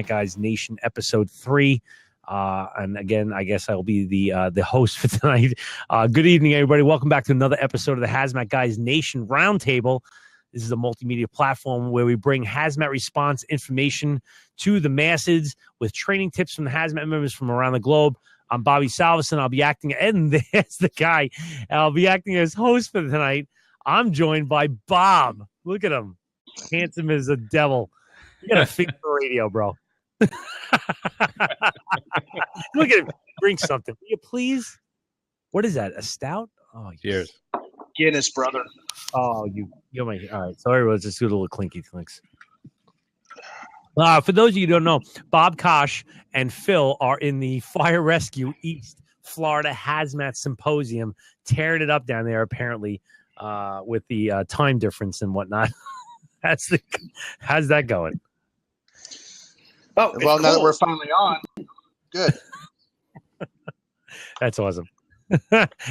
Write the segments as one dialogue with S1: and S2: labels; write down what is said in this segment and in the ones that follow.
S1: Guys Nation episode 3. And again, I guess I'll be the host for tonight. Good evening, everybody. Welcome back to another episode of the Hazmat Guys Nation Roundtable. This is a multimedia platform where we bring hazmat response information to the masses with training tips from the hazmat members from around the globe. I'm Bobby Salveson. I'll be acting, and there's the guy. I'll be acting as host for tonight. I'm joined by Bob. Look at him. Handsome as a devil. You got a fix for radio, bro. Look at him. Drink something. Will you please? What is that? A stout? Oh,
S2: cheers.
S3: Guinness, brother.
S1: Oh, you're my. All right. Sorry, let's just do a little clinky clinks. For those of you who don't know, Bob Kosh and Phil are in the Fire Rescue East Florida Hazmat Symposium, tearing it up down there, apparently, with the time difference and whatnot. How's that going?
S3: Oh, well, now that we're finally on, good. That's
S1: awesome.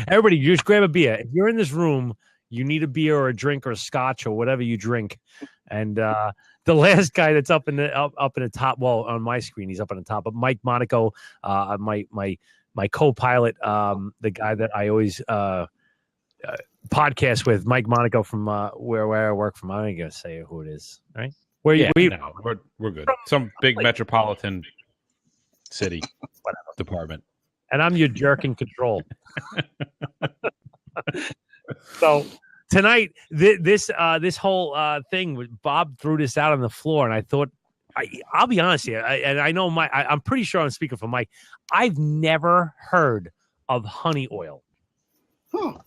S1: Everybody, just grab a beer. If you're in this room, you need a beer or a drink or a scotch or whatever you drink. And the last guy that's up in the top, well, on my screen, he's up on the top. But Mike Monaco, my co-pilot, the guy that I always podcast with, Mike Monaco from where I work from. I ain't gonna say who it is, right?
S2: We're good. Some big metropolitan city department.
S1: And I'm your jerk in control. So tonight, this whole thing, Bob threw this out on the floor, and I thought, I'll be honest here, and I know I'm pretty sure I'm speaking for Mike. I've never heard of honey oil.
S3: Huh.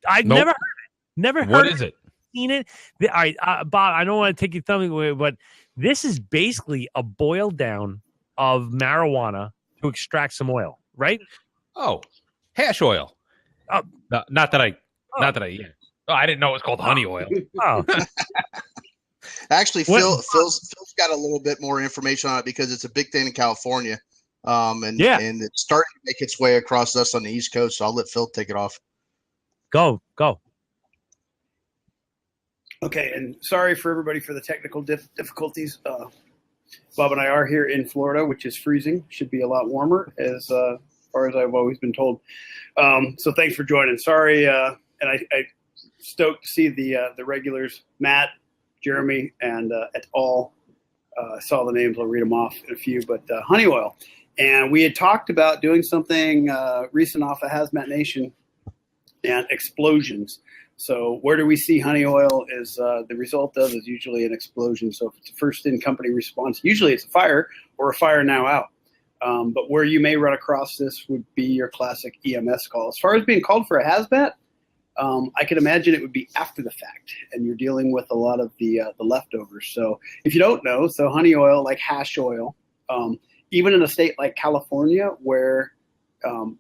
S1: I've never heard it. Never heard.
S2: What is it?
S1: Seen it. All right, Bob, I don't want to take your thumb away, but this is basically a boil down of marijuana to extract some oil, right?
S2: Oh, hash oil. Oh, no, not that I. Yeah. Oh, I didn't know it was called honey oil.
S1: Oh.
S3: Actually, Phil's got a little bit more information on it because it's a big thing in California, and it's starting to make its way across us on the East Coast. So I'll let Phil take it off.
S1: Go.
S4: Okay, and sorry for everybody for the technical difficulties. Bob and I are here in Florida, which is freezing. Should be a lot warmer, as far as I've always been told. So thanks for joining. Sorry, and I stoked to see the regulars, Matt, Jeremy, and et al. Saw the names. I'll read them off in a few, but honey oil. And we had talked about doing something recent off of Hazmat Nation and explosions. So where do we see honey oil is the result of is usually an explosion. So if it's a first in company response, usually it's a fire or a fire now out. But where you may run across this would be your classic EMS call. As far as being called for a hazmat, I can imagine it would be after the fact, and you're dealing with a lot of the leftovers. So if you don't know, so honey oil, like hash oil, even in a state like California where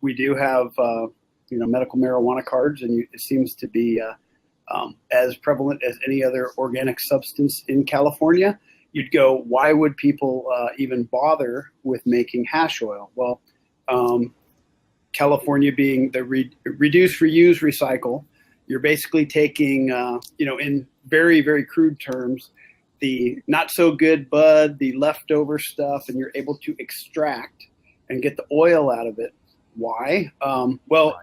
S4: we do have medical marijuana cards, and it seems to be as prevalent as any other organic substance in California, you'd go, why would people even bother with making hash oil? Well, California being the reduce, reuse, recycle, you're basically taking, in very, very crude terms, the not so good bud, the leftover stuff, and you're able to extract and get the oil out of it. Why?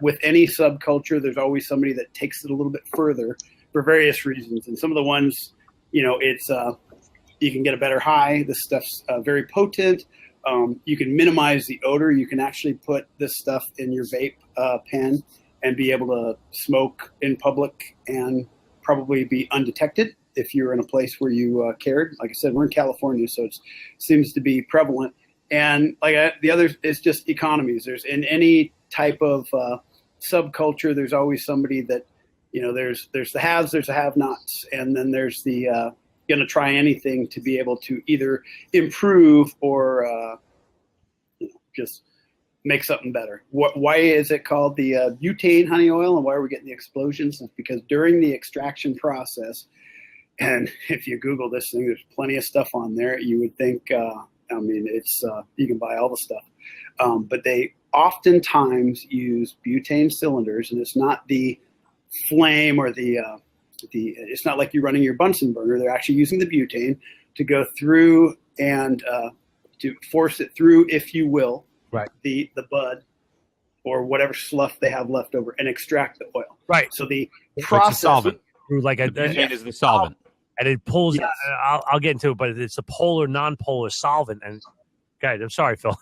S4: With any subculture, there's always somebody that takes it a little bit further for various reasons. And some of the ones, it's you can get a better high. This stuff's very potent. You can minimize the odor. You can actually put this stuff in your vape pen and be able to smoke in public and probably be undetected if you're in a place where you cared. Like I said, we're in California, so it seems to be prevalent. And the other is just economies. There's in any type of subculture, there's always somebody that, there's the haves, there's the have-nots, and then there's the going to try anything to be able to either improve or just make something better. Why is it called the butane honey oil, and why are we getting the explosions? It's because during the extraction process, and if you Google this thing, there's plenty of stuff on there. You would think. It's you can buy all the stuff, but they oftentimes use butane cylinders, and it's not the flame or it's not like you're running your Bunsen burner. They're actually using the butane to go through and to force it through, if you will,
S1: right,
S4: the bud or whatever slough they have left over, and extract the oil.
S1: Right.
S4: So the
S2: process
S4: solvent
S1: through like
S2: the butane is the solvent,
S1: and it pulls.
S4: Yes.
S1: I'll get into it, but it's a polar, non-polar solvent. And guys, I'm sorry, Phil.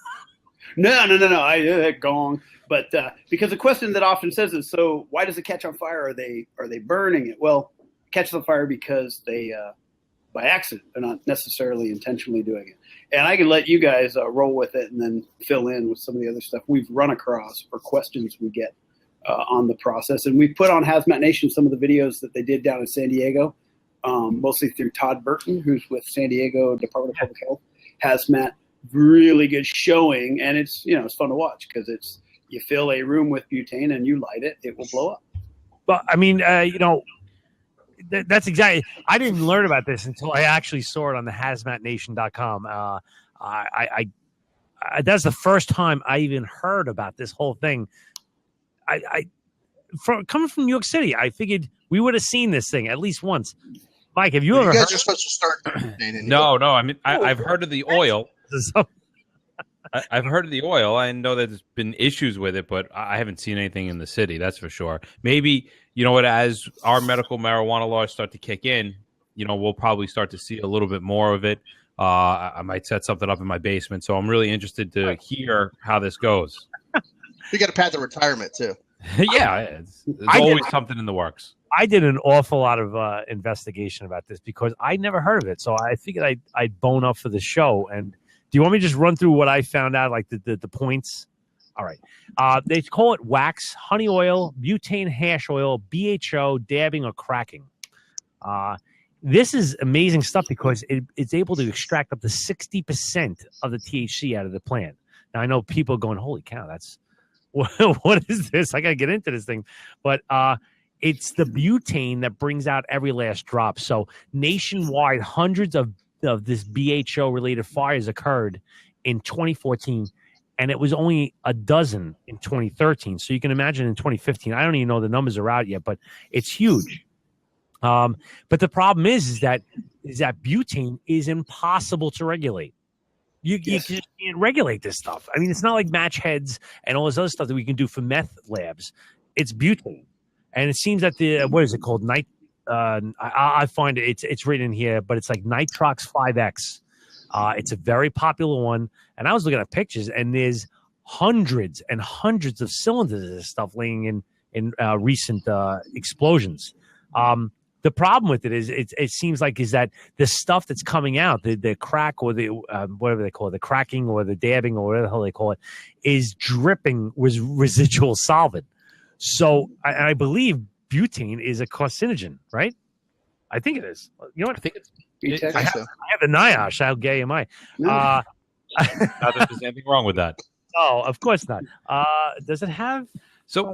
S4: No. I gong. But because the question that often says is, so why does it catch on fire? Are they burning it? Well, it catches on fire because they by accident. They're not necessarily intentionally doing it. And I can let you guys roll with it and then fill in with some of the other stuff we've run across or questions we get on the process. And we put on Hazmat Nation some of the videos that they did down in San Diego, mostly through Todd Burton, who's with San Diego Department of Public Health. Hazmat, really good showing, and it's fun to watch because it's you fill a room with butane and you light it, it will blow up.
S1: But I mean, that's exactly. I didn't learn about this until I actually saw it on the hazmatnation.com. That's the first time I even heard about this whole thing. Coming from New York City, I figured we would have seen this thing at least once. Mike, have you ever?
S3: You guys
S1: heard?
S3: are supposed to start.
S2: No. I mean, I've heard of the oil. I've heard of the oil. I know that there's been issues with it, but I haven't seen anything in the city. That's for sure. Maybe, as our medical marijuana laws start to kick in, we'll probably start to see a little bit more of it. I might set something up in my basement. So I'm really interested to hear how this goes.
S3: You got to pad the retirement too.
S2: Yeah, there's always something in the works.
S1: I did an awful lot of investigation about this because I never heard of it. So I figured I'd bone up for the show. And do you want me to just run through what I found out, like the points? All right. They call it wax, honey oil, butane hash oil, BHO, dabbing, or cracking. This is amazing stuff because it's able to extract up to 60% of the THC out of the plant. Now, I know people are going, holy cow, that's what is this? I got to get into this thing. But it's the butane that brings out every last drop. So nationwide, hundreds of this BHO-related fires occurred in 2014, and it was only a dozen in 2013. So you can imagine in 2015, I don't even know the numbers are out yet, but it's huge. But the problem is that butane is impossible to regulate. You just can't regulate this stuff. I mean, it's not like match heads and all this other stuff that we can do for meth labs. It's butane. And it seems that what is it called? I find it's written here, but it's like Nitrox 5X. It's a very popular one. And I was looking at pictures, and there's hundreds and hundreds of cylinders of this stuff laying in recent explosions. The problem with it is it seems like is that the stuff that's coming out, the crack or the whatever they call it, the cracking or the dabbing or whatever the hell they call it, is dripping with residual solvent. So I believe butane is a carcinogen, right? I think it is. You know what? I think it's. I have the NIOSH. How gay am I?
S2: Not that there's anything wrong with that.
S1: No, of course not. Does it have?
S2: So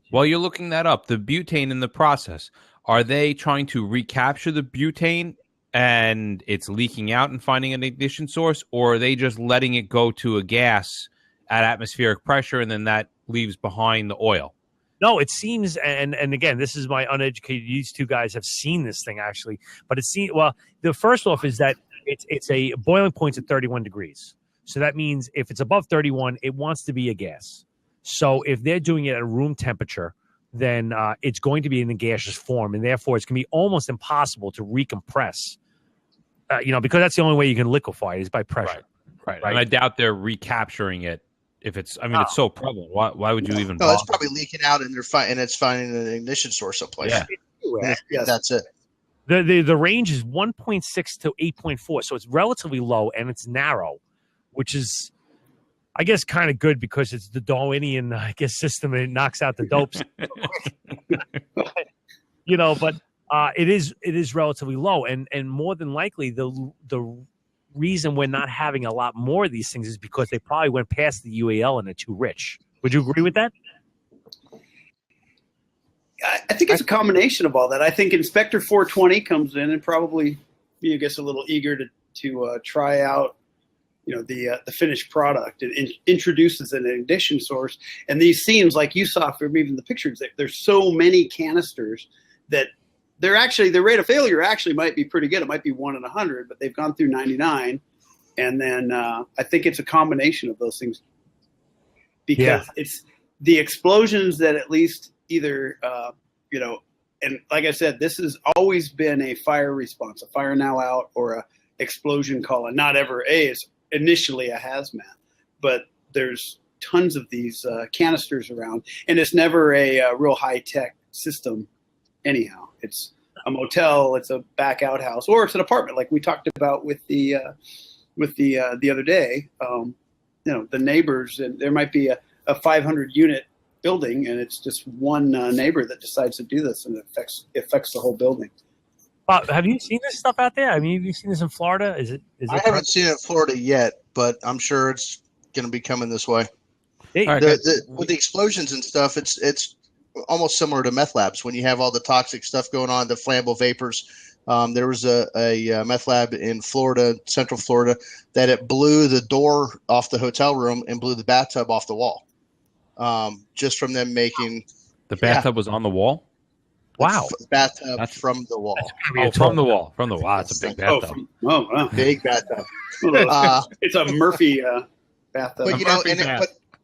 S2: while you're looking that up, the butane in the process, are they trying to recapture the butane and it's leaking out and finding an ignition source, or are they just letting it go to a gas at atmospheric pressure and then that leaves behind the oil?
S1: No, it seems, and again, this is my uneducated. These two guys have seen this thing actually, but it seems. Well, the first off is that it's a boiling point at 31 degrees. So that means if it's above 31, it wants to be a gas. So if they're doing it at room temperature, then it's going to be in a gaseous form, and therefore it's going to be almost impossible to recompress. Because that's the only way you can liquefy it is by pressure.
S2: Right. And I doubt they're recapturing it. If it's, it's so prevalent. Why would you even?
S3: No, it's probably leaking out, and it's finding an ignition source someplace.
S2: Yeah,
S3: yes. That's it.
S1: The range is 1.6 to 8.4, so it's relatively low and it's narrow, which is, I guess, kind of good because it's the Darwinian, system, and it knocks out the dopes. But it is relatively low, and more than likely the reason we're not having a lot more of these things is because they probably went past the UAL and they're too rich. Would you agree with that?
S4: I think it's a combination of all that. I think Inspector 420 comes in and probably, a little eager to try out, the finished product. It introduces an ignition source, and these seams, like you saw from even the pictures, there's so many canisters that their rate of failure actually might be pretty good. It might be 1 in 100, but they've gone through 99, And then I think it's a combination of those things, because it's the explosions that at least either, and like I said, this has always been a fire response, a fire now out, or a explosion call, and not ever it's initially a hazmat. But there's tons of these canisters around, and it's never a real high-tech system anyhow. It's a motel, it's a back outhouse, or it's an apartment like we talked about with the other day. The neighbors, and there might be a 500-unit building, and it's just one neighbor that decides to do this, and it affects the whole building.
S1: Have you seen this stuff out there? I mean, have you seen this in Florida?
S3: I haven't seen it in Florida yet, but I'm sure it's going to be coming this way. With the explosions and stuff, it's almost similar to meth labs when you have all the toxic stuff going on, the flammable vapors. There was a meth lab in Florida, Central Florida, that it blew the door off the hotel room and blew the bathtub off the wall. Just from them making
S2: the bathtub was on the wall.
S1: Wow,
S3: bathtub from the wall.
S2: From the wall. It's a big bathtub.
S4: Wow.
S3: Big bathtub.
S4: It's a Murphy bathtub.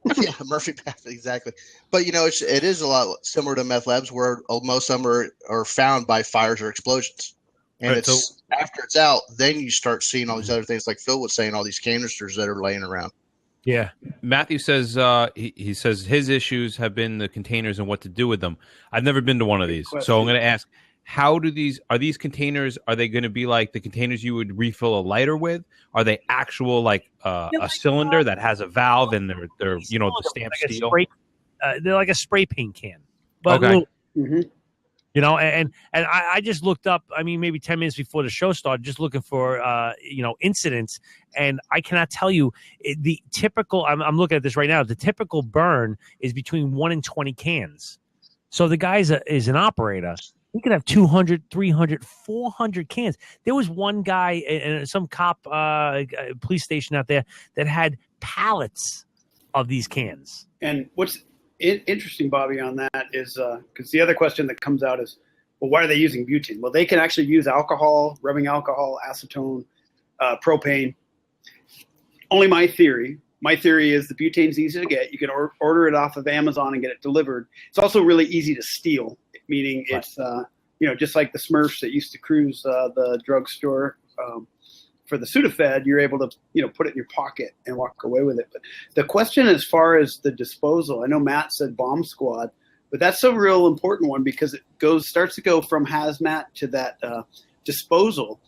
S3: But Murphy bathtub, exactly. But it is a lot similar to meth labs, where most of them are found by fires or explosions. And after it's out, then you start seeing all these other things, like Phil was saying, all these canisters that are laying around.
S1: Yeah.
S2: Matthew says he says his issues have been the containers and what to do with them. I've never been to one of these. So I'm going to ask, are these containers, are they going to be like the containers you would refill a lighter with? Are they actual like a cylinder that has a valve and they're the stamped steel?
S1: They're like a spray paint can. But
S2: okay.
S1: And I just looked up, I mean, maybe 10 minutes before the show started, just looking for, incidents. And I cannot tell you the typical, I'm looking at this right now. The typical burn is between 1 and 20 cans. So the guy is an operator. He could have 200, 300, 400 cans. There was one guy in some cop police station out there that had pallets of these cans.
S4: And what's interesting, Bobby, on that is because the other question that comes out is, well, why are they using butane? Well, they can actually use alcohol, rubbing alcohol, acetone, propane. Only my theory. My theory is the butane's easy to get. You can order it off of Amazon and get it delivered. It's also really easy to steal, meaning it's just like the Smurfs that used to cruise the drugstore. For the Sudafed, you're able to, put it in your pocket and walk away with it. But the question as far as the disposal, I know Matt said bomb squad, but that's a real important one because it starts to go from hazmat to that disposal.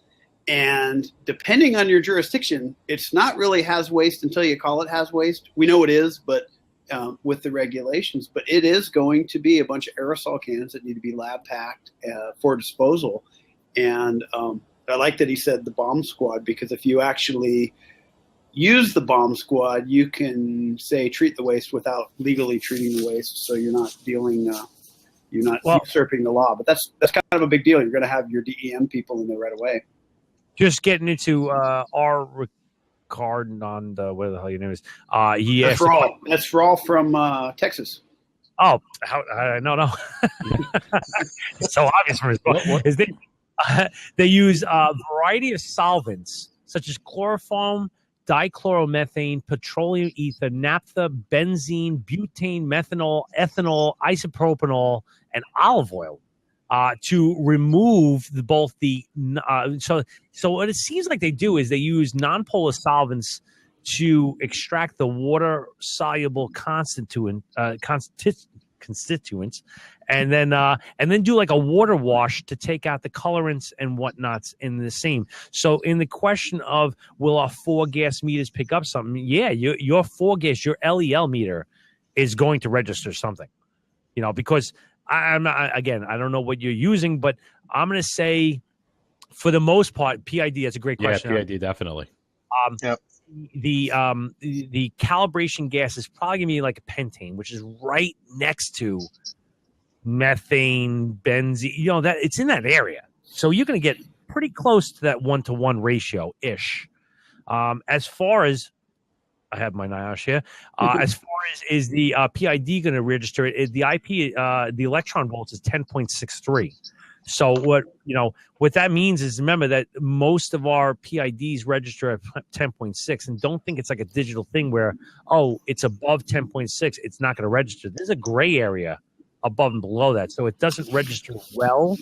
S4: And depending on your jurisdiction, it's not really haz waste until you call it haz waste. We know it is, but with the regulations, but it is going to be a bunch of aerosol cans that need to be lab packed for disposal. And I like that he said the bomb squad, because if you actually use the bomb squad, you can treat the waste without legally treating the waste. So you're not usurping the law, but that's kind of a big deal. You're going to have your DEM people in there right away.
S1: Just getting into our Ricard on whatever the hell your name is.
S4: That's Raw from Texas.
S1: Oh, no. It's so obvious from his book. They use a variety of solvents such as chloroform, dichloromethane, petroleum ether, naphtha, benzene, butane, methanol, ethanol, isopropanol, and olive oil to remove both the. So what it seems like they do is they use nonpolar solvents to extract the water-soluble constituents, and then do like a water wash to take out the colorants and whatnots in the same. So in the question of will our 4-gas meters pick up something? Yeah, your 4-gas, your LEL meter is going to register something, because I don't know what you're using, but I'm going to say for the most part, PID, that's a great question.
S2: Yeah, PID, definitely.
S3: Yep.
S1: The calibration gas is probably going to be like a pentane, which is right next to methane, benzene, that it's in that area. So you're going to get pretty close to that 1-to-1 ratio ish. As far as I have my NIOSH here, as far as is the PID going to register it, the IP, the electron volts is 10.63. So what that means is, remember that most of our PIDs register at 10.6, and don't think it's like a digital thing where, it's above 10.6, it's not going to register. There's a gray area above and below that. So it doesn't register well,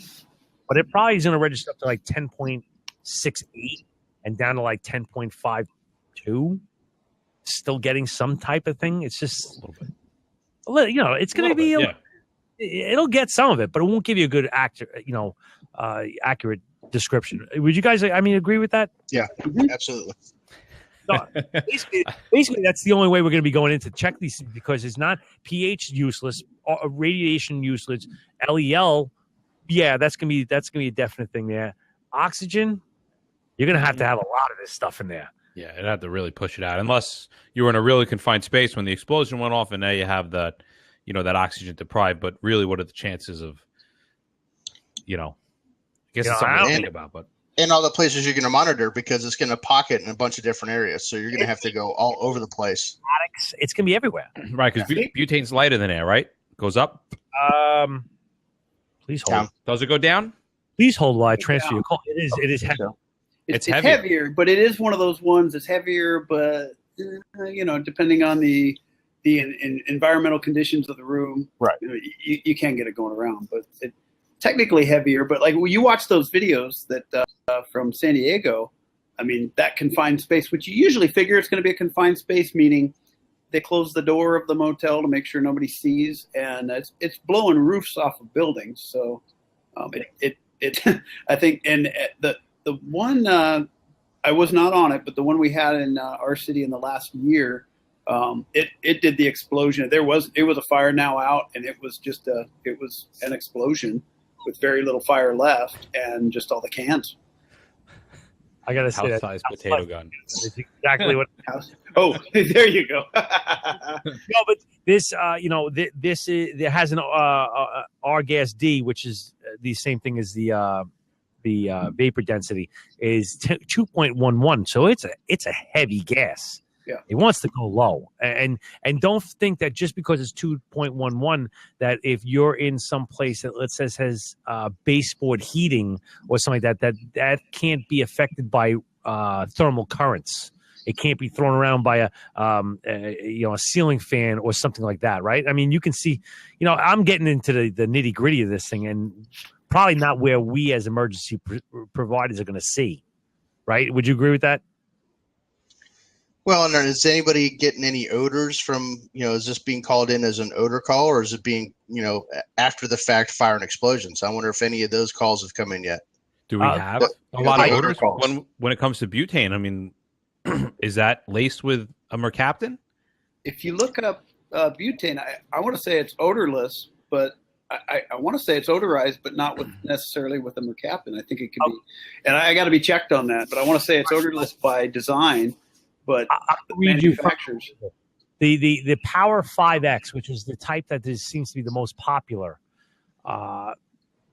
S1: but it probably is going to register up to like 10.68 and down to like 10.52. Still getting some type of thing. It's just, it's going to be, it'll get some of it, but it won't give you a good accurate description. Would you guys, agree with that?
S3: Yeah, absolutely.
S1: So basically, that's the only way we're going to be going in to check these things, because it's not pH useless, radiation useless, LEL. Yeah, that's gonna be a definite thing there. Oxygen, you're gonna have to have a lot of this stuff in there.
S2: Yeah, it'd have to really push it out, unless you were in a really confined space when the explosion went off, and now you have that, that oxygen deprived. But really, what are the chances of, I guess it's something to think about, but.
S3: And all the places you're going to monitor, because it's going to pocket in a bunch of different areas. So you're going to have to go all over the place.
S1: It's going to be everywhere.
S2: Right, because butane's lighter than air, right? Goes up?
S1: Please hold.
S3: Down.
S2: Does it go down?
S1: Please hold while I transfer your call. It is heavy.
S4: It's heavier, but it is one of those ones that's heavier, but, depending on the environmental conditions of the room,
S1: right?
S4: You can get it going around, but it's technically heavier. But like when you watch those videos that from San Diego, that confined space, which you usually figure it's going to be a confined space, meaning they close the door of the motel to make sure nobody sees, and it's blowing roofs off of buildings. So I think, and the one I was not on it, but the one we had in our city in the last year, it did the explosion. It was a fire now out, and it was an explosion with very little fire left and just all the cans.
S1: I gotta say,
S2: house-sized potato gun.
S1: It's exactly what.
S4: Oh, there you go.
S1: No, but this, there has an R gas D, which is the same thing as the vapor density, is 2.11. So it's a heavy gas.
S4: Yeah,
S1: it wants to go low, and don't think that just because it's 2.11 that if you're in some place that let's say has baseboard heating or something like that can't be affected by thermal currents. It can't be thrown around by a ceiling fan or something like that, right? You can see, I'm getting into the nitty gritty of this thing, and probably not where we as emergency providers are going to see, right? Would you agree with that?
S3: Well, and is anybody getting any odors from, is this being called in as an odor call, or is it being, after the fact fire and explosions? I wonder if any of those calls have come in yet.
S2: Do we have a lot of odors when it comes to butane? Is that laced with a mercaptan?
S4: If you look up butane, I want to say it's odorless, but I want to say it's odorized, but not necessarily with a mercaptan. I think it could be, and I got to be checked on that, but I want to say it's odorless by design. But
S1: I'll read you the Power 5X, which is the type that seems to be the most popular. Power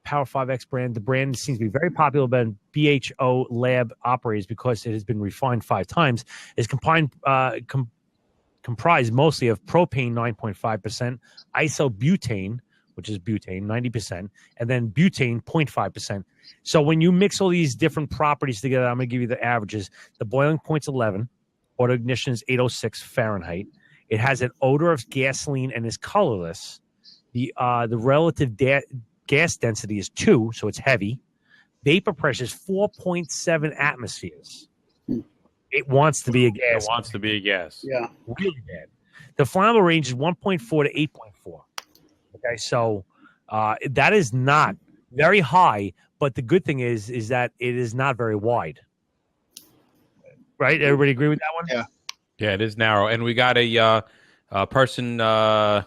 S1: 5X brand. The brand seems to be very popular by BHO lab operators because it has been refined 5 times. It's comprised mostly of propane 9.5%, isobutane, which is butane 90%, and then butane 0.5%. So when you mix all these different properties together, I'm going to give you the averages. The boiling point's 11. Auto ignition is 806 Fahrenheit. It has an odor of gasoline and is colorless. The relative gas density is 2, so it's heavy. Vapor pressure is 4.7 atmospheres. It wants to be a gas.
S2: It wants to be a gas.
S4: Yeah.
S1: Really bad. The flammable range is 1.4 to 8.4. Okay, so that is not very high, but the good thing is that it is not very wide. Right? Everybody agree with that one?
S3: Yeah.
S2: Yeah, it is narrow. And we got a person, the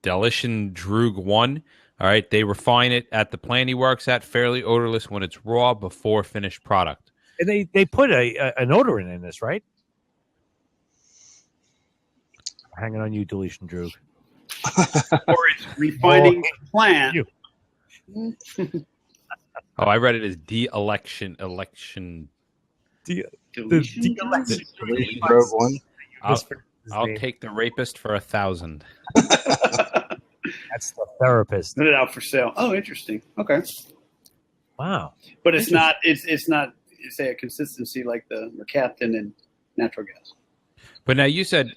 S2: Delician Droog 1. All right. They refine it at the plant he works at, fairly odorless when it's raw before finished product.
S1: And they put an odorant in this, right? Hanging on you, Delician Droog.
S4: Or it's refining plant.
S2: I read it as de-election.
S3: Rogue One.
S2: I'll take the rapist for 1,000.
S1: That's the therapist.
S4: Put it out for sale. Oh, interesting. Okay.
S1: Wow.
S4: But it's not. It's not. Say a consistency like the mercaptan and natural gas.
S2: But now you said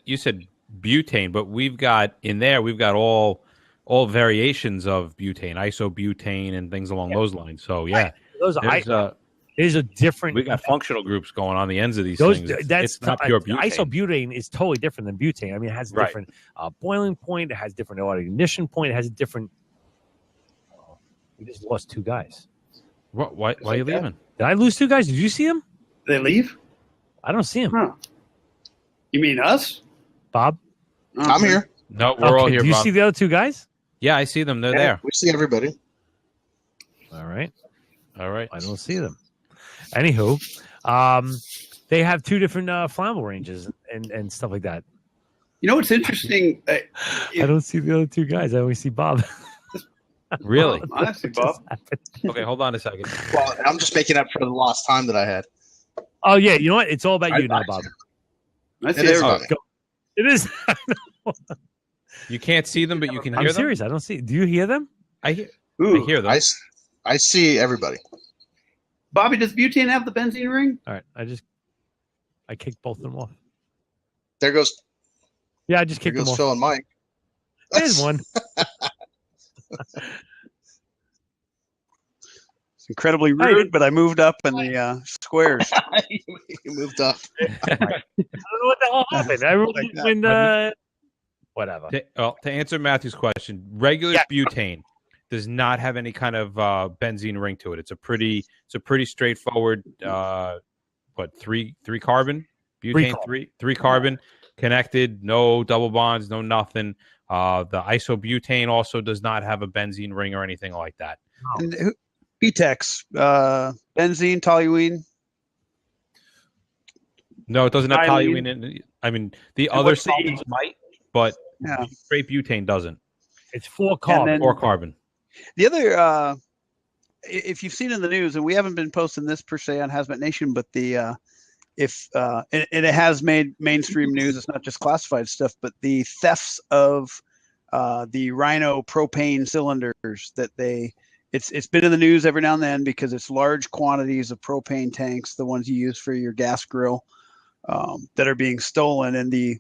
S2: butane, but we've got all variations of butane, isobutane, and things along those lines. So yeah,
S1: there's a different.
S2: We got functional groups going on the ends of these things. It's not pure butane.
S1: Isobutane is totally different than butane. I mean, it has a different boiling point. It has different ignition point. It has a different. We just lost 2 guys.
S2: What? Why are you leaving?
S1: Did I lose 2 guys? Did you see them?
S4: Did they leave?
S1: I don't see them.
S4: Huh. You mean us?
S1: Bob?
S3: Oh, I'm here.
S2: No, we're all here.
S1: Do you
S2: Bob.
S1: see the other 2 guys?
S2: Yeah, I see them. They're there.
S3: We see everybody.
S1: All right.
S2: I
S1: don't see them. Anywho, they have 2 different flammable ranges and stuff like that.
S4: You know what's interesting?
S1: I don't see the other 2 guys. I only see Bob.
S2: Really?
S4: I see Bob.
S2: Okay, hold on a second.
S3: Well, I'm just making up for the lost time that I had.
S1: Oh, yeah. You know what? It's all about you now, Bob.
S4: I see everybody.
S1: It is.
S2: You can't see them, but you can hear them?
S1: I'm serious. I don't see. Do you hear them?
S2: I hear them.
S3: I see everybody.
S4: Bobby, does butane have the benzene ring?
S1: All right. I kicked both of them off.
S3: There goes.
S1: Yeah, I just kicked them off.
S3: Phil and Mike.
S1: There's one.
S5: It's incredibly rude, but I moved up in the squares.
S3: You moved up.
S1: I don't know what the hell happened. Whatever.
S2: To answer Matthew's question, regular butane does not have any kind of benzene ring to it. It's a pretty straightforward. Three carbon butane, three carbon connected, no double bonds, no nothing. The isobutane also does not have a benzene ring or anything like that.
S5: And BTEX, benzene, toluene.
S2: No, it doesn't have toluene in it. I mean, the other solvents might, but straight butane doesn't.
S1: It's 4 carbon.
S2: 4 carbon.
S5: The other, if you've seen in the news, and we haven't been posting this per se on Hazmat Nation, but and it has made mainstream news. It's not just classified stuff, but the thefts of the Rhino propane cylinders that it's been in the news every now and then because it's large quantities of propane tanks, the ones you use for your gas grill, that are being stolen. And the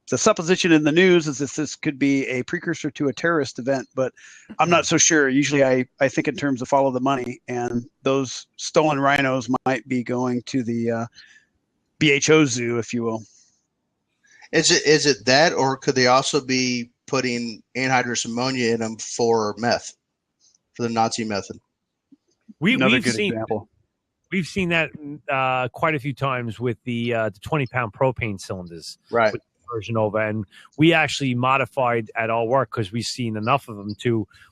S5: supposition in the news is that this could be a precursor to a terrorist event, but I'm not so sure. Usually I think in terms of follow the money, and those stolen rhinos might be going to the BHO zoo, if you will.
S3: Is it that, or could they also be putting anhydrous ammonia in them for meth, for the Nazi method?
S1: We've seen that quite a few times with the 20-pound propane cylinders,
S3: right?
S1: With version over, and we actually modified at our work because we've seen enough of them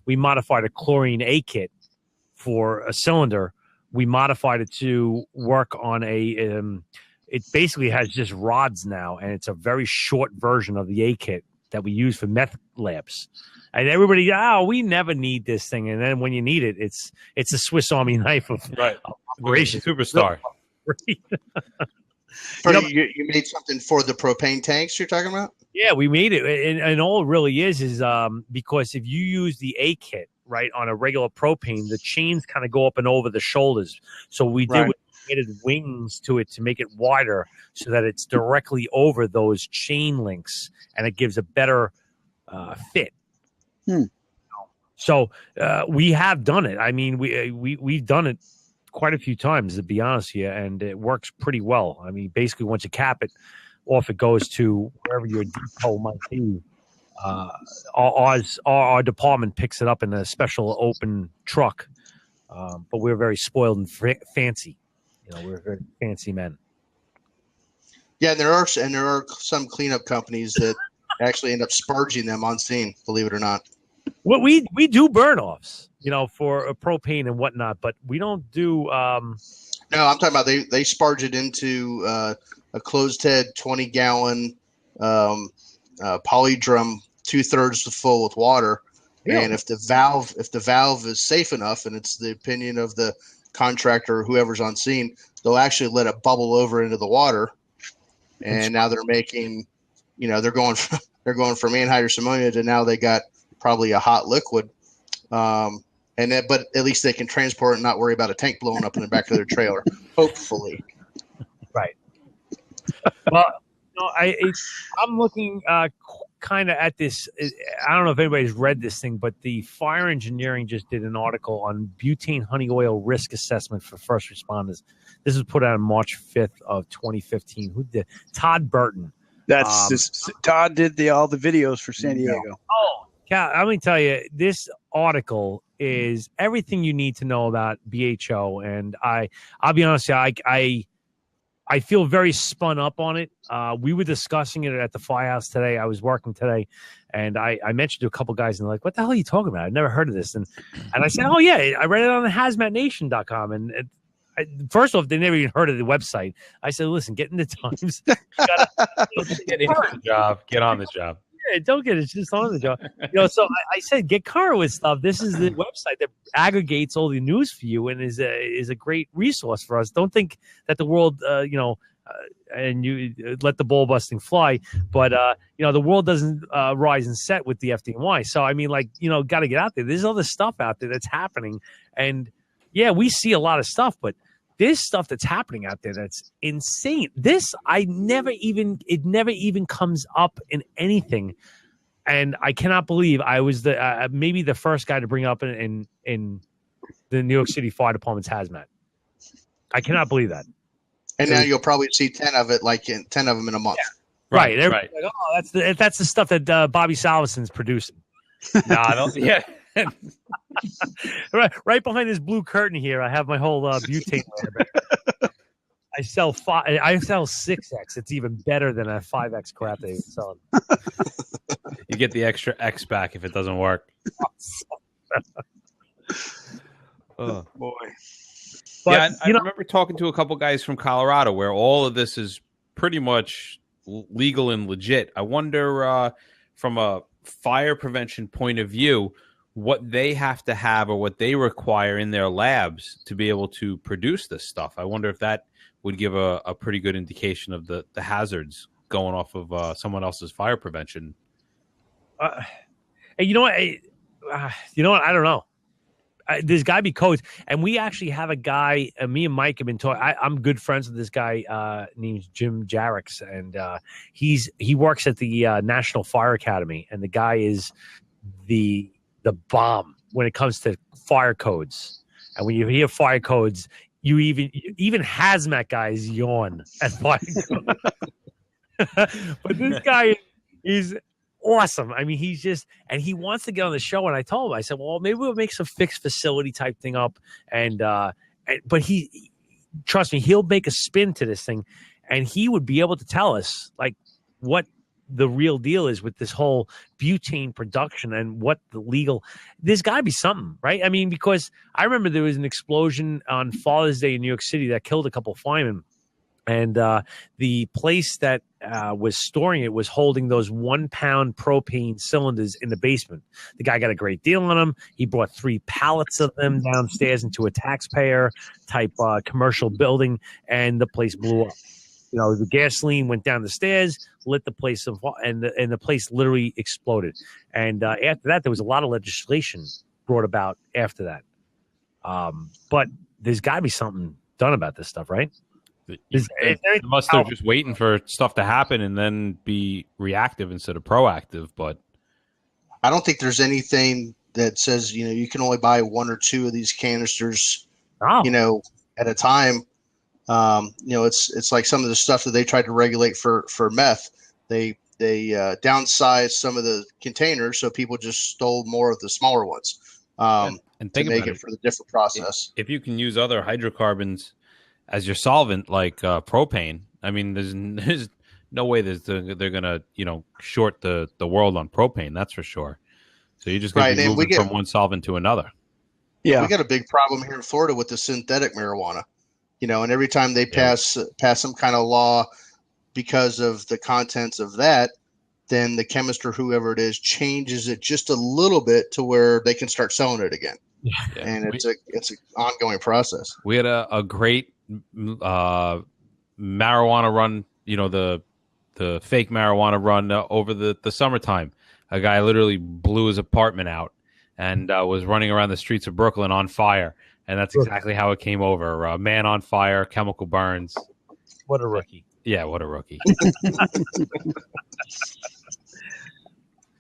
S1: we modified a chlorine A kit for a cylinder. We modified it to work on it basically has just rods now, and it's a very short version of the A kit that we use for meth labs. And everybody, we never need this thing. And then when you need it, it's a Swiss Army knife of operation.
S2: Superstar.
S3: You made something for the propane tanks you're talking about?
S1: Yeah, we made it. And all it really is because if you use the A kit, right, on a regular propane, the chains kind of go up and over the shoulders. So we did added wings to it to make it wider so that it's directly over those chain links, and it gives a better fit. So we have done it. I mean, we've done it quite a few times, to be honest with you, and it works pretty well. I mean, basically, once you cap it, off it goes to wherever your depot might be. Our department picks it up in a special open truck, but we're very spoiled and fancy. We're very fancy men.
S3: Yeah, and there are some cleanup companies that actually end up spurging them on scene, believe it or not.
S1: Well, we do burn-offs, for propane and whatnot, but we don't do.
S3: No, I'm talking about they sparge it into a closed-head 20-gallon poly drum, 2/3 full with water, and if the valve is safe enough, and it's the opinion of the contractor or whoever's on scene, they'll actually let it bubble over into the water, and now they're making, they're going from anhydrous ammonia to now they got probably a hot liquid. But at least they can transport and not worry about a tank blowing up in the back of their trailer. Hopefully.
S1: Right. Well, I'm looking kind of at this. I don't know if anybody's read this thing, but the Fire Engineering just did an article on butane honey oil risk assessment for first responders. This was put out on March 5th of 2015. Who did? Todd Burton.
S5: Todd did all the videos for San Diego.
S1: Oh, Cal, let me tell you, this article is everything you need to know about BHO, and I'll be honest with you, I feel very spun up on it. We were discussing it at the firehouse today. I was working today, and I mentioned to a couple guys, and they're like, "What the hell are you talking about? I've never heard of this." And I said, "Oh yeah, I read it on the hazmatnation.com." And first off, they never even heard of the website. I said, "Listen, get in the Times.
S2: Get into the job. Get on the job."
S1: Yeah, don't get it. It's just on the job. So I said, get current with stuff. This is the website that aggregates all the news for you and is a great resource for us. Don't think that the world, and you let the ball busting fly, but the world doesn't rise and set with the FDNY. So I mean, got to get out there. There's other stuff out there that's happening, and yeah, we see a lot of stuff, but there's stuff that's happening out there that's insane. It never even comes up in anything. And I cannot believe I was maybe the first guy to bring up in the New York City Fire Department's hazmat. I cannot believe that.
S3: And now you'll probably see 10 of them in a month.
S1: Yeah. Right. Right. Like, oh, that's the stuff that Bobby Salvison's producing.
S2: No, I don't. Yeah.
S1: right behind this blue curtain here, I have my whole butane. I sell 6X. It's even better than a 5X crap they sell.
S2: You get the extra X back if it doesn't work.
S3: Oh boy!
S2: But, I remember talking to a couple guys from Colorado where all of this is pretty much legal and legit. I wonder, from a fire prevention point of view, what they have to have or what they require in their labs to be able to produce this stuff. I wonder if that would give a pretty good indication of the hazards going off of someone else's fire prevention.
S1: Hey, you know what? I don't know. There's got to be codes. And we actually have a guy, me and Mike have been talking. I'm good friends with this guy named Jim Jarrix, and he works at the National Fire Academy, and the guy is the bomb when it comes to fire codes. And when you hear fire codes, you even hazmat guys yawn at fire codes. But this guy is awesome. I mean, he wants to get on the show. And I told him, I said, well, maybe we'll make some fixed facility type thing up. But he, trust me, he'll make a spin to this thing, and he would be able to tell us what the real deal is with this whole butane production and what there's got to be something, right? I mean, because I remember there was an explosion on Father's Day in New York City that killed a couple of firemen. And the place that was storing it was holding those 1 pound propane cylinders in the basement. The guy got a great deal on them. He brought 3 pallets of them downstairs into a taxpayer type commercial building, and the place blew up. The gasoline went down the stairs, lit the place and the place literally exploded. And after that, there was a lot of legislation brought about after that. But there's got to be something done about this stuff, right?
S2: Unless they're just waiting for stuff to happen and then be reactive instead of proactive. But
S3: I don't think there's anything that says you can only buy 1 or 2 of these canisters, at a time. It's like some of the stuff that they tried to regulate for meth. They downsized some of the containers, so people just stole more of the smaller ones
S2: and
S3: to make it for the different process.
S2: If you can use other hydrocarbons as your solvent, like propane, I mean, there's no way they're gonna short the world on propane. That's for sure. So you're just going to be moving from one solvent to another.
S3: Yeah, we got a big problem here in Florida with the synthetic marijuana. And every time they pass some kind of law because of the contents of that, then the chemist or whoever it is changes it just a little bit to where they can start selling it again. Yeah. And it's an ongoing process.
S2: We had a great marijuana run, the fake marijuana run over the summertime. a guy literally blew his apartment out and was running around the streets of Brooklyn on fire. And that's exactly how it came over. Man on fire, chemical burns.
S1: What a rookie.
S2: Yeah, what a rookie.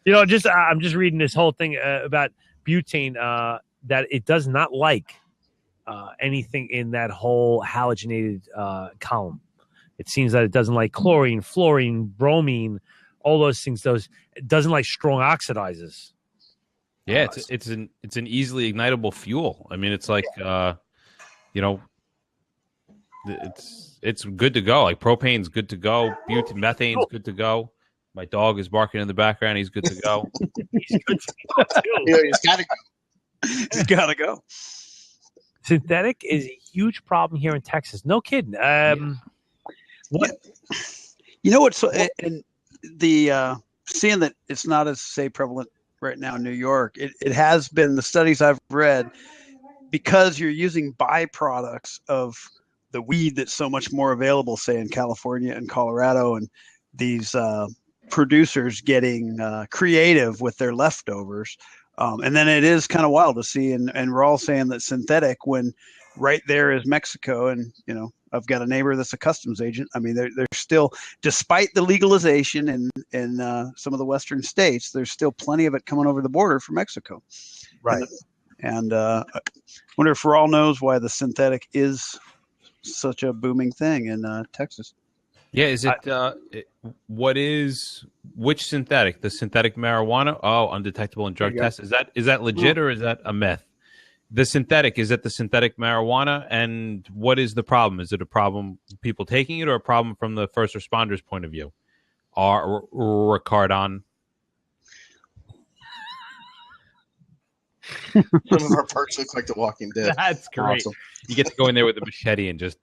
S1: I'm just reading this whole thing about butane, that it does not like anything in that whole halogenated column. It seems that it doesn't like chlorine, fluorine, bromine, all those things. It doesn't like strong oxidizers.
S2: Yeah, it's an easily ignitable fuel. I mean, it's like it's good to go. Like propane's good to go. Methane's good to go. My dog is barking in the background. He's good to go.
S1: He's good to go too.
S3: He's got to go.
S5: He's got to go.
S1: Synthetic is a huge problem here in Texas. No kidding. What?
S5: You know what's and the seeing that it's not as say prevalent right now in New York. It has been the studies I've read because you're using byproducts of the weed that's so much more available, say in California and Colorado, and these producers getting creative with their leftovers. And then it is kind of wild to see, and we're all saying that synthetic when right there is Mexico, and I've got a neighbor that's a customs agent. I mean, they're still, despite the legalization in some of the western states, there's still plenty of it coming over the border from Mexico.
S1: Right.
S5: And I wonder if Raul knows why the synthetic is such a booming thing in Texas.
S2: Yeah, is it which synthetic? The synthetic marijuana? Oh, undetectable in drug tests. Is that legit or is that a myth? The synthetic, is it the synthetic marijuana? And what is the problem? Is it a problem people taking it or a problem from the first responders' point of view? Ricardon.
S3: Some of our parks look like The Walking Dead.
S2: That's great.
S3: Awesome.
S2: You get to go in there with a machete and just...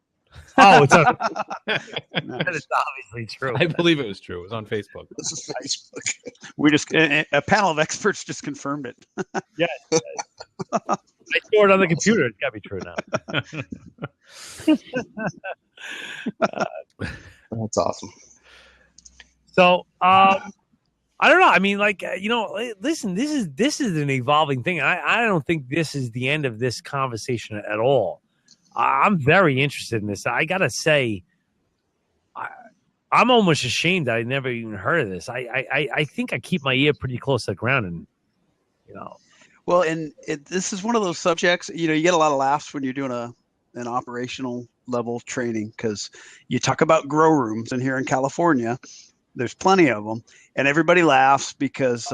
S1: Oh, that is obviously true.
S2: I believe it was true. It was on Facebook.
S3: This is Facebook.
S5: We just a panel of experts just confirmed it.
S1: Yeah. I store it on the computer. It's got to be true now.
S3: That's awesome.
S1: So, I don't know. I mean, listen, this is an evolving thing. I don't think this is the end of this conversation at all. I'm very interested in this. I gotta say, I'm almost ashamed that I never even heard of this. I think I keep my ear pretty close to the ground, and
S5: Well, and this is one of those subjects. You get a lot of laughs when you're doing an operational level training because you talk about grow rooms, and here in California, there's plenty of them, and everybody laughs because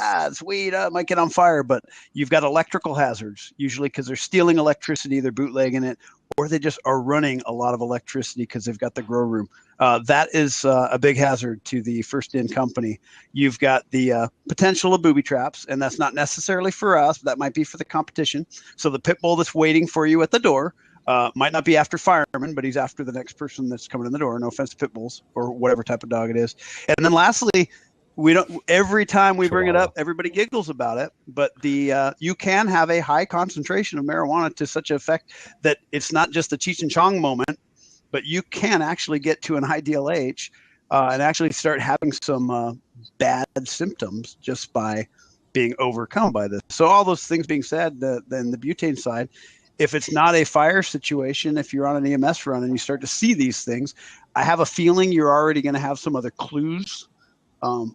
S5: it's weed, it might get on fire, but you've got electrical hazards usually because they're stealing electricity, they're bootlegging it, or they just are running a lot of electricity because they've got the grow room. That is a big hazard to the first in company. You've got the potential of booby traps, and that's not necessarily for us, but that might be for the competition. So the pit bull that's waiting for you at the door might not be after firemen, but he's after the next person that's coming in the door. No offense to pit bulls or whatever type of dog it is. And then lastly, every time we bring it up, everybody giggles about it, but you can have a high concentration of marijuana to such effect that it's not just a Cheech and Chong moment, but you can actually get to an IDLH and actually start having some bad symptoms just by being overcome by this. So all those things being said, then the butane side, if it's not a fire situation, if you're on an EMS run and you start to see these things, I have a feeling you're already going to have some other clues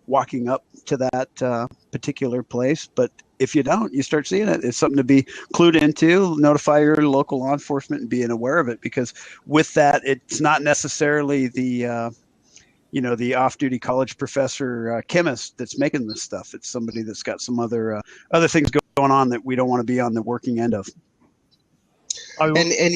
S5: walking up to that particular place. But if you don't, you start seeing it. It's something to be clued into, notify your local law enforcement and being aware of it, because with that, it's not necessarily the off-duty college professor chemist that's making this stuff. It's somebody that's got some other things going on that we don't want to be on the working end of.
S3: And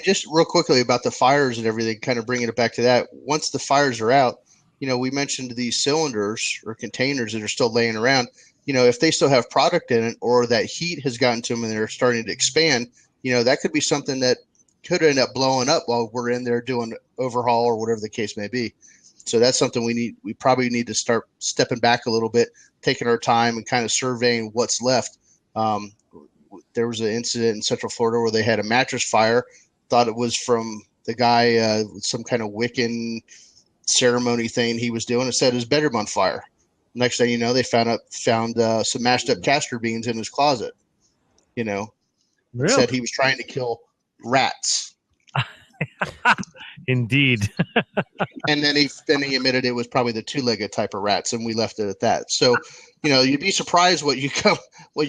S3: just real quickly about the fires and everything, kind of bringing it back to that. Once the fires are out, we mentioned these cylinders or containers that are still laying around. If they still have product in it, or that heat has gotten to them and they're starting to expand, that could be something that could end up blowing up while we're in there doing overhaul or whatever the case may be. So that's something we probably need to start stepping back a little bit, taking our time and kind of surveying what's left. There was an incident in Central Florida where they had a mattress fire, thought it was from the guy with some kind of Wiccan ceremony thing he was doing. It set his bedroom on fire. Next thing you know, they found some mashed up castor beans in his closet.
S1: Really?
S3: Said he was trying to kill rats.
S1: Indeed.
S3: And then he admitted it was probably the two-legged type of rats, and we left it at that. So, you'd be surprised what you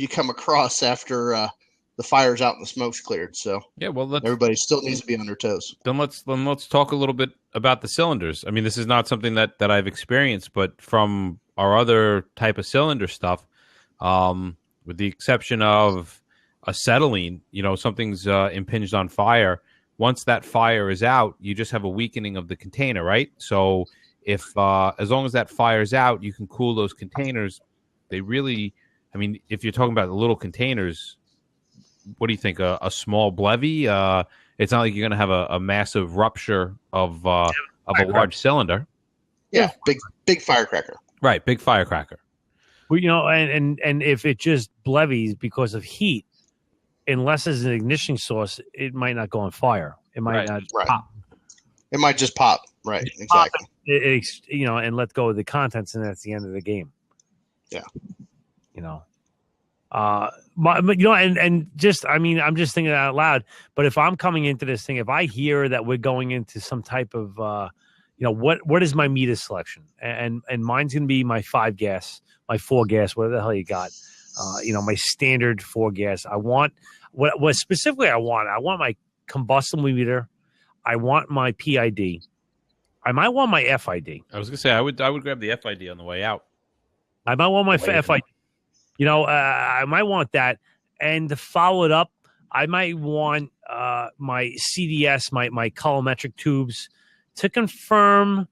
S3: come across after the fire's out and the smoke's cleared. So
S2: yeah, well,
S3: everybody still needs to be on their toes.
S2: Then let's talk a little bit about the cylinders. I mean, this is not something that I've experienced, but from our other type of cylinder stuff, with the exception of acetylene, something's impinged on fire. Once that fire is out, you just have a weakening of the container, right? So if as long as that fire's out, you can cool those containers. They really, I mean, if you're talking about the little containers, what do you think? A small blevy? It's not like you're going to have a massive rupture of a large cylinder.
S3: Yeah, big firecracker.
S2: Right, big firecracker.
S1: Well, and if it just blevies because of heat, unless it's an ignition source, it might not go on fire. It might not pop.
S3: It might just pop. Right, exactly.
S1: And let go of the contents, and that's the end of the game.
S3: Yeah.
S1: And just, I mean, I'm just thinking out loud, but if I'm coming into this thing, if I hear that we're going into some type of, what is my meter selection? And mine's going to be my 5 gas, my 4 gas, whatever the hell you got. My standard 4 gas. I want what specifically I want my combustible meter. I want my PID. I might want my FID.
S2: I was gonna say I would grab the FID on the way out.
S1: I might want my FID. I might want that, and to follow it up, I might want my CDS, my colorimetric tubes, to confirm.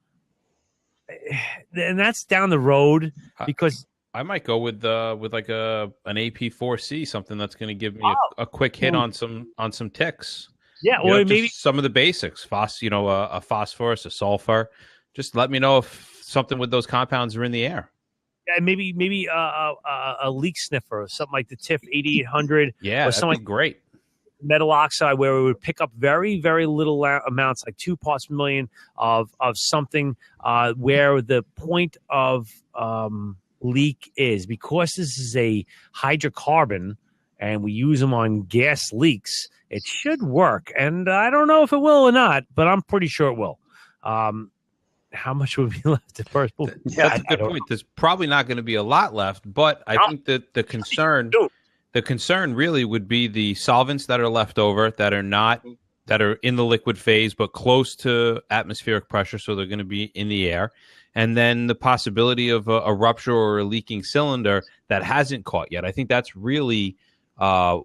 S1: And that's down the road because.
S2: I might go with like an AP4C, something that's going to give me a quick hit on some ticks.
S1: Yeah, or maybe
S2: some of the basics, a phosphorus, a sulfur. Just let me know if something with those compounds are in the air.
S1: Yeah, maybe a leak sniffer, something like the TIF 8800.
S2: Yeah, that'd be great.
S1: Metal oxide, where it would pick up very, very little amounts, like 2 parts per million of something, where the point of leak is, because this is a hydrocarbon and we use them on gas leaks, it should work. And I don't know if it will or not, but I'm pretty sure it will. How much would be left at first?
S2: That's a good point. There's probably not going to be a lot left, but I think that the concern really would be the solvents that are left over that are in the liquid phase, but close to atmospheric pressure. So they're going to be in the air. And then the possibility of a rupture or a leaking cylinder that hasn't caught yet. I think that's really, we're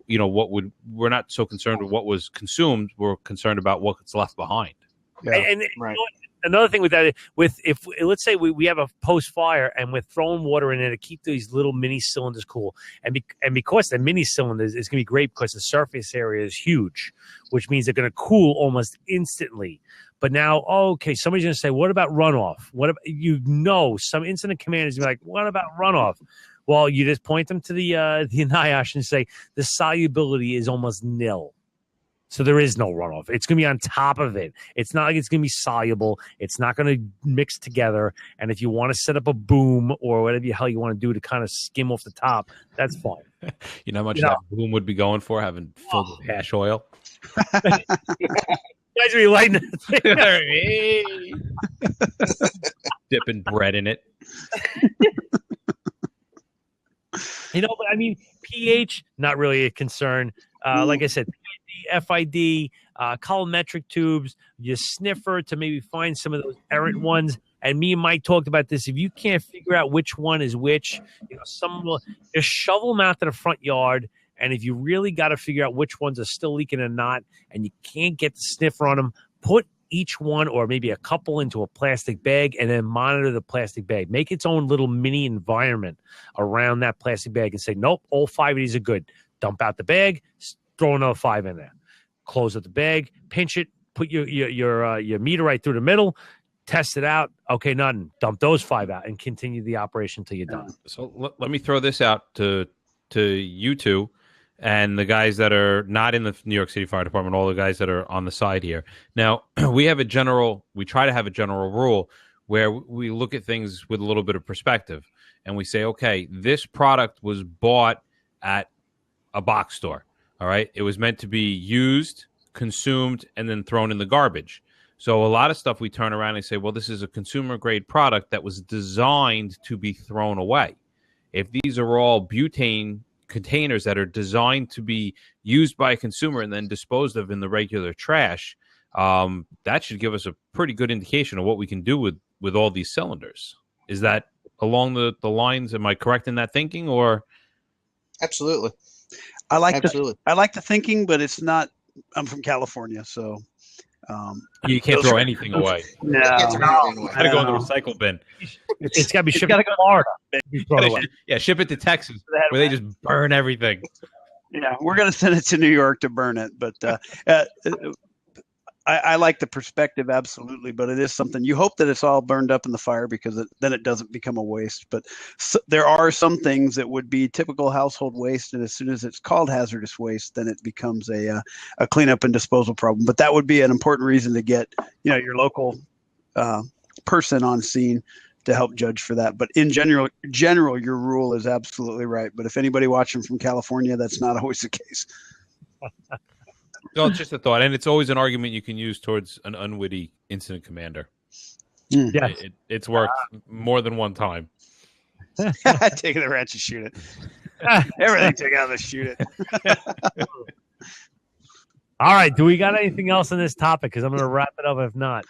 S2: not so concerned with what was consumed. We're concerned about what's left behind.
S1: Yeah. And right. Another thing with that, if let's say we have a post fire and we're throwing water in it to keep these little mini cylinders cool, and because the mini cylinders is going to be great because the surface area is huge, which means they're going to cool almost instantly. But now, okay, somebody's going to say, what about runoff? What about, some incident commanders be like, what about runoff? Well, you just point them to the NIOSH and say the solubility is almost nil. So there is no runoff. It's going to be on top of it. It's not like it's going to be soluble. It's not going to mix together. And if you want to set up a boom or whatever the hell you want to do to kind of skim off the top, that's fine.
S2: You know how much that boom would be going for, having filled with hash oil?
S1: Guys are lighting it.
S2: Dipping bread in it.
S1: But I mean, pH, not really a concern. Like I said, FID, colorimetric tubes, you sniffer to maybe find some of those errant ones. And me and Mike talked about this. If you can't figure out which one is which, some will just shovel them out to the front yard. And if you really got to figure out which ones are still leaking or not, and you can't get the sniffer on them, put each one or maybe a couple into a plastic bag and then monitor the plastic bag. Make its own little mini environment around that plastic bag and say, nope, all 5 of these are good. Dump out the bag, throw another 5 in there. Close up the bag, pinch it, put your meter right through the middle, test it out. Okay, nothing. Dump those 5 out and continue the operation until you're done.
S2: So let me throw this out to you two and the guys that are not in the New York City Fire Department, all the guys that are on the side here. Now, we try to have a general rule. where we look at things with a little bit of perspective, and we say, okay, this product was bought at a box store. All right. It was meant to be used, consumed, and then thrown in the garbage. So a lot of stuff we turn around and say, well, this is a consumer grade product that was designed to be thrown away. If these are all butane containers that are designed to be used by a consumer and then disposed of in the regular trash, that should give us a pretty good indication of what we can do with all these cylinders. Is that along the lines? Am I correct in that thinking? Or
S3: absolutely,
S5: I like the thinking, but it's not. I'm from California, so
S2: you can't throw anything away.
S5: No,
S2: got to go in the recycle bin.
S1: It's got to be shipped to Florida.
S2: Yeah, ship it to Texas, where they just burn everything.
S5: Yeah, we're going to send it to New York to burn it, but I like the perspective, absolutely, but it is something you hope that it's all burned up in the fire because then it doesn't become a waste. But there are some things that would be typical household waste, and as soon as it's called hazardous waste, then it becomes a cleanup and disposal problem. But that would be an important reason to get your local person on scene to help judge for that. But in general, your rule is absolutely right. But if anybody watching from California, that's not always the case.
S2: No, it's just a thought, and it's always an argument you can use towards an unwitty incident commander.
S1: Yeah,
S2: it's worked more than one time.
S5: Taking the wrench and shoot it. Everything take out and shoot it.
S1: All right, do we got anything else on this topic? Because I'm going to wrap it up if not.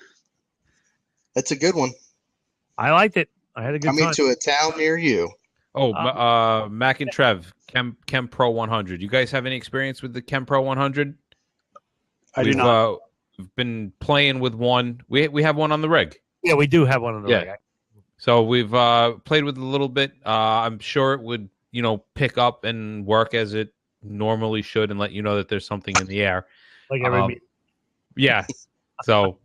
S3: That's a good one.
S1: I liked it. I had a good time.
S3: Coming to a town near you.
S2: Oh, Mac and Trev, Chem Pro 100. You guys have any experience with the Chem Pro 100?
S5: I do not.
S2: We've been playing with one. We have one on the rig.
S1: Yeah, we do have one on the rig.
S2: So we've played with it a little bit. I'm sure it would, pick up and work as it normally should, and let you know that there's something in the air.
S1: Like every meeting.
S2: Yeah. So,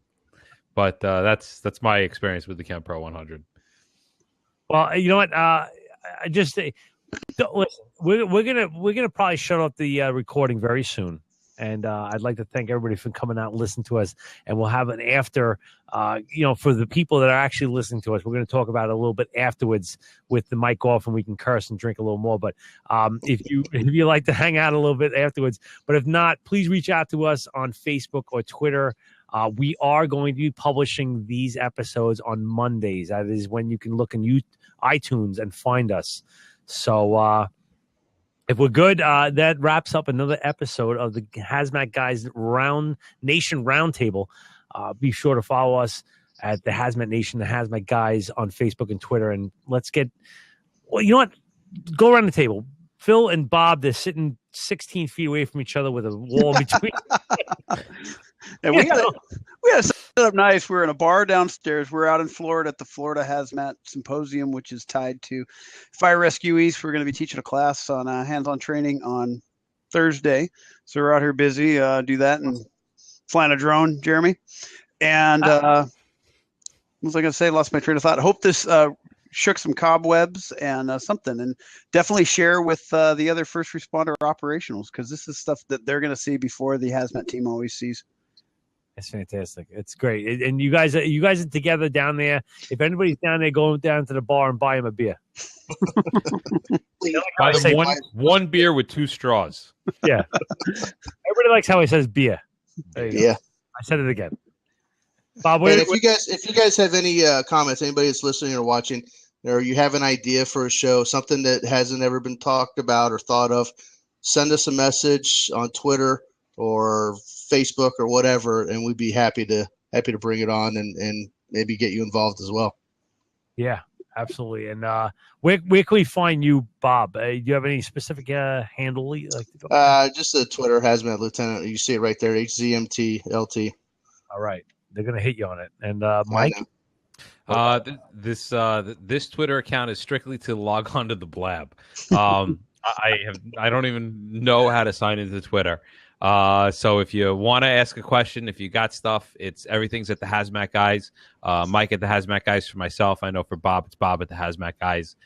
S2: but that's my experience with the Chem Pro 100.
S1: Well, you know what? I just listen. We're gonna probably shut off the recording very soon, and I'd like to thank everybody for coming out and listening to us. And we'll have an after, for the people that are actually listening to us. We're going to talk about it a little bit afterwards with the mic off, and we can curse and drink a little more. But if you like to hang out a little bit afterwards, but if not, please reach out to us on Facebook or Twitter. We are going to be publishing these episodes on Mondays. That is when you can look in iTunes and find us. So if we're good, that wraps up another episode of the Hazmat Guys Nation Roundtable. Be sure to follow us at the Hazmat Nation, the Hazmat Guys on Facebook and Twitter. And let's get, well, you know what? Go around the table. Phil and Bob, they're sitting 16 feet away from each other with a wall between.
S5: And we got to set up nice. We're in a bar downstairs. We're out in Florida at the Florida Hazmat Symposium, which is tied to Fire Rescue East. We're going to be teaching a class on hands-on training on Thursday. So we're out here busy. Do that and flying a drone, Jeremy. And what was I going to say? Lost my train of thought. I hope this shook some cobwebs and something. And definitely share with the other first responder operationals, because this is stuff that they're going to see before the Hazmat team always sees.
S1: It's fantastic. It's great. And you guys are together down there. If anybody's down there, go down to the bar and buy him a beer.
S2: Buy them one beer with 2 straws.
S1: Yeah. Everybody likes how he says beer. There you go.
S3: Yeah.
S1: I said it again. Bob,
S3: if you guys have any comments, anybody that's listening or watching, or you have an idea for a show, something that hasn't ever been talked about or thought of, send us a message on Twitter or Facebook or whatever, and we'd be happy to bring it on and maybe get you involved as well.
S1: Yeah, absolutely. And where can we find you, Bob? Do you have any specific handle you like to go?
S3: Just the Twitter, Hazmat Lieutenant. You see it right there, HZMTLT.
S1: All right, they're gonna hit you on it. And Mike,
S2: this Twitter account is strictly to log on to the blab. I don't even know how to sign into Twitter. So if you want to ask a question, if you got stuff, everything's at the Hazmat Guys. Mike at the Hazmat Guys for myself. I know for Bob, it's Bob at the Hazmat Guys.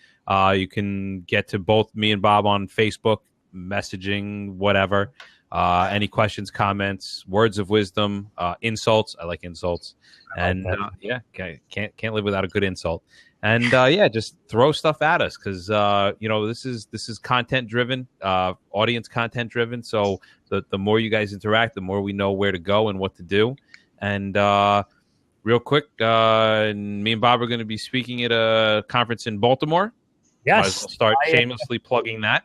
S2: You can get to both me and Bob on Facebook, messaging, whatever. Any questions, comments, words of wisdom, insults. I like insults. And can't live without a good insult. And just throw stuff at us because this is content driven, audience content driven. So the more you guys interact, the more we know where to go and what to do. And real quick, me and Bob are going to be speaking at a conference in Baltimore.
S1: Yes,
S2: I'll start shamelessly plugging that.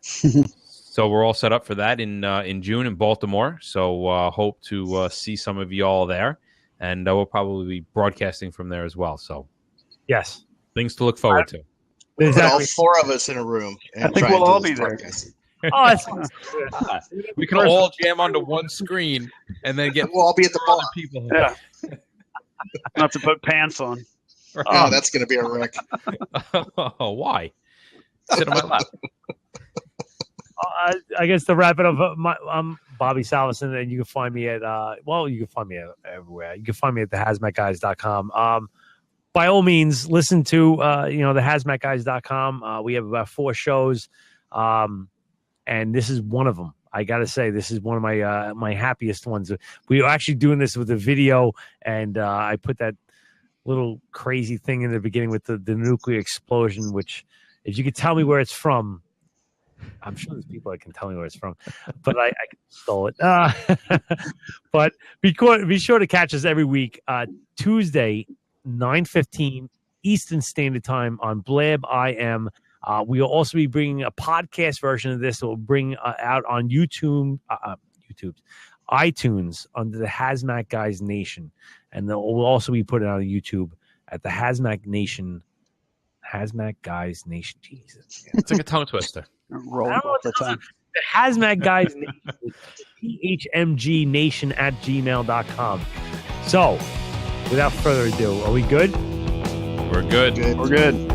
S2: So we're all set up for that in June in Baltimore. So hope to see some of you all there. And we'll probably be broadcasting from there as well. So,
S1: yes,
S2: things to look forward to.
S3: All 4 of us in a room. And
S5: I think we'll all be there.
S1: Oh, that's
S2: we can all jam onto one screen and then
S3: we'll all be at the bar.
S2: People.
S5: Yeah. Not to put pants on.
S3: Oh, that's going to be a wreck.
S2: Why? Sit on my lap.
S1: I guess to wrap it up, I'm Bobby Salvesen, and you can find me at you can find me everywhere. You can find me at thehazmatguys.com. By all means, listen to thehazmatguys.com. We have about 4 shows, and this is one of them. I gotta say, this is one of my happiest ones. We are actually doing this with a video, and I put that little crazy thing in the beginning with the nuclear explosion, which, if you could tell me where it's from, I'm sure there's people that can tell me where it's from, but I stole it. But be sure to catch us every week, Tuesday, 9:15 Eastern Standard Time on blab.im. We will also be bringing a podcast version of this that will bring out on iTunes under the Hazmat Guys Nation, and we'll also be putting it on YouTube at the Hazmat Guys Nation. Jesus,
S2: it's like a tongue twister.
S5: Roll off the time.
S1: The Hazmat Guys Nation, thhmgnation@gmail.com. So, without further ado, are we good?
S2: We're good.
S5: We're good.